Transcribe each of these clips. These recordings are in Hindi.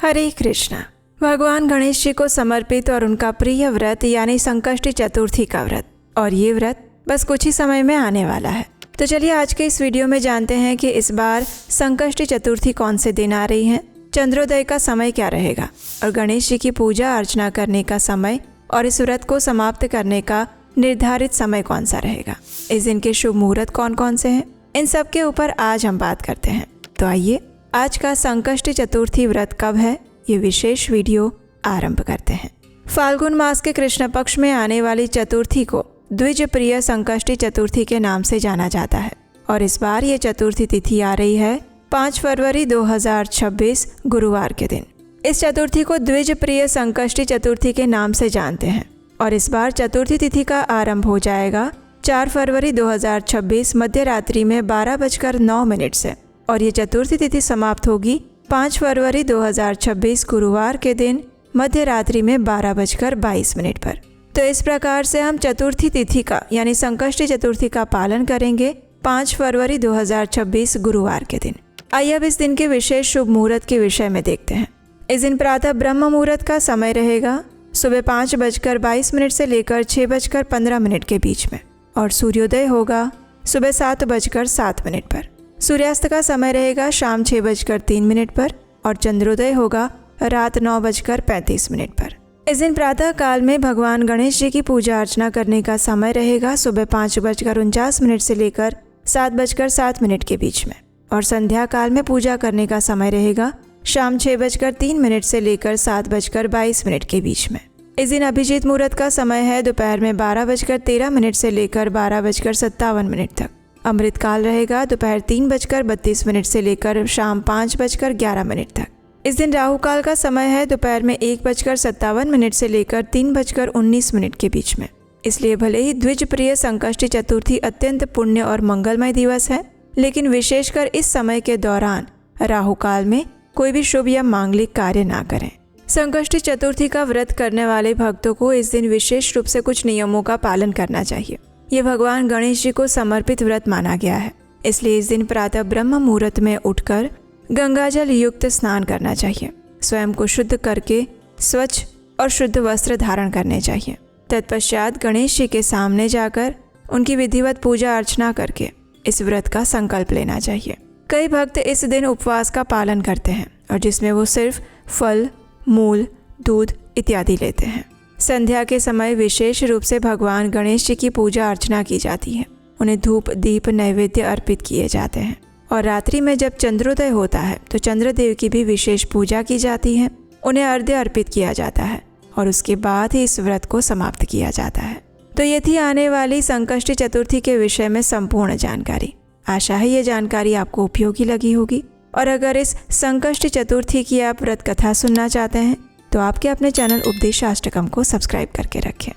हरे कृष्णा। भगवान गणेश जी को समर्पित और उनका प्रिय व्रत यानी संकष्टी चतुर्थी का व्रत, और ये व्रत बस कुछ ही समय में आने वाला है। तो चलिए आज के इस वीडियो में जानते हैं कि इस बार संकष्टी चतुर्थी कौन से दिन आ रही है, चंद्रोदय का समय क्या रहेगा और गणेश जी की पूजा अर्चना करने का समय और इस व्रत को समाप्त करने का निर्धारित समय कौन सा रहेगा, इस दिन के शुभ मुहूर्त कौन कौन से हैं, इन सब के ऊपर आज हम बात करते हैं। तो आइए आज का संकष्टी चतुर्थी व्रत कब है, ये विशेष वीडियो आरंभ करते हैं। फाल्गुन मास के कृष्ण पक्ष में आने वाली चतुर्थी को द्विज प्रिय संकष्टी चतुर्थी के नाम से जाना जाता है और इस बार ये चतुर्थी तिथि आ रही है 5 फरवरी 2026 गुरुवार के दिन। इस चतुर्थी को द्विज प्रिय संकष्टी चतुर्थी के नाम से जानते हैं और इस बार चतुर्थी तिथि का आरंभ हो जाएगा 4 फरवरी 2026 मध्य रात्रि में 12:09 से और ये चतुर्थी तिथि समाप्त होगी 5 फरवरी 2026 गुरुवार के दिन मध्य रात्रि में 12:22 पर। तो इस प्रकार से हम चतुर्थी तिथि का यानी संकष्टी चतुर्थी का पालन करेंगे 5 फरवरी 2026 गुरुवार के दिन। आइए अब इस दिन के विशेष शुभ मुहूर्त के विषय में देखते हैं। इस दिन प्रातः ब्रह्म मुहूर्त का समय रहेगा सुबह 5:22 से लेकर 6:15 के बीच में और सूर्योदय होगा सुबह 7:07 पर। सूर्यास्त का समय रहेगा शाम 6:03 पर और चंद्रोदय होगा रात 9:35 पर। इस दिन प्रातः काल में भगवान गणेश जी की पूजा अर्चना करने का समय रहेगा सुबह 5:49 से लेकर 7:07 के बीच में और संध्या काल में पूजा करने का समय रहेगा शाम 6:03 से लेकर 7:22 के बीच में। इस दिन अभिजीत मुहूर्त का समय है दोपहर में 12:13 से लेकर 12:57 तक। अमृत काल रहेगा दोपहर 3:32 से लेकर शाम 5:11 तक। इस दिन राहु काल का समय है दोपहर में 1:57 से लेकर 3:19 के बीच में। इसलिए भले ही द्विज प्रिय संकष्टी चतुर्थी अत्यंत पुण्य और मंगलमय दिवस है, लेकिन विशेषकर इस समय के दौरान राहु काल में कोई भी शुभ या मांगलिक कार्य ना करें। संकष्टी चतुर्थी का व्रत करने वाले भक्तों को इस दिन विशेष रूप से कुछ नियमों का पालन करना चाहिए। ये भगवान गणेश जी को समर्पित व्रत माना गया है, इसलिए इस दिन प्रातः ब्रह्म मुहूर्त में उठकर गंगाजल युक्त स्नान करना चाहिए। स्वयं को शुद्ध करके स्वच्छ और शुद्ध वस्त्र धारण करने चाहिए। तत्पश्चात गणेश जी के सामने जाकर उनकी विधिवत पूजा अर्चना करके इस व्रत का संकल्प लेना चाहिए। कई भक्त इस दिन उपवास का पालन करते हैं और जिसमें वो सिर्फ फल, मूल, दूध इत्यादि लेते हैं। संध्या के समय विशेष रूप से भगवान गणेश जी की पूजा अर्चना की जाती है। उन्हें धूप दीप नैवेद्य अर्पित किए जाते हैं और रात्रि में जब चंद्रोदय होता है तो चंद्रदेव की भी विशेष पूजा की जाती है। उन्हें अर्घ्य अर्पित किया जाता है और उसके बाद ही इस व्रत को समाप्त किया जाता है। तो ये थी आने वाली संकष्टी चतुर्थी के विषय में संपूर्ण जानकारी। आशा है ये जानकारी आपको उपयोगी लगी होगी और अगर इस संकष्टी चतुर्थी की आप व्रत कथा सुनना चाहते हैं तो आपके अपने चैनल उपदेशाष्टकम को सब्सक्राइब करके रखें।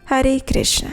हरे कृष्णा।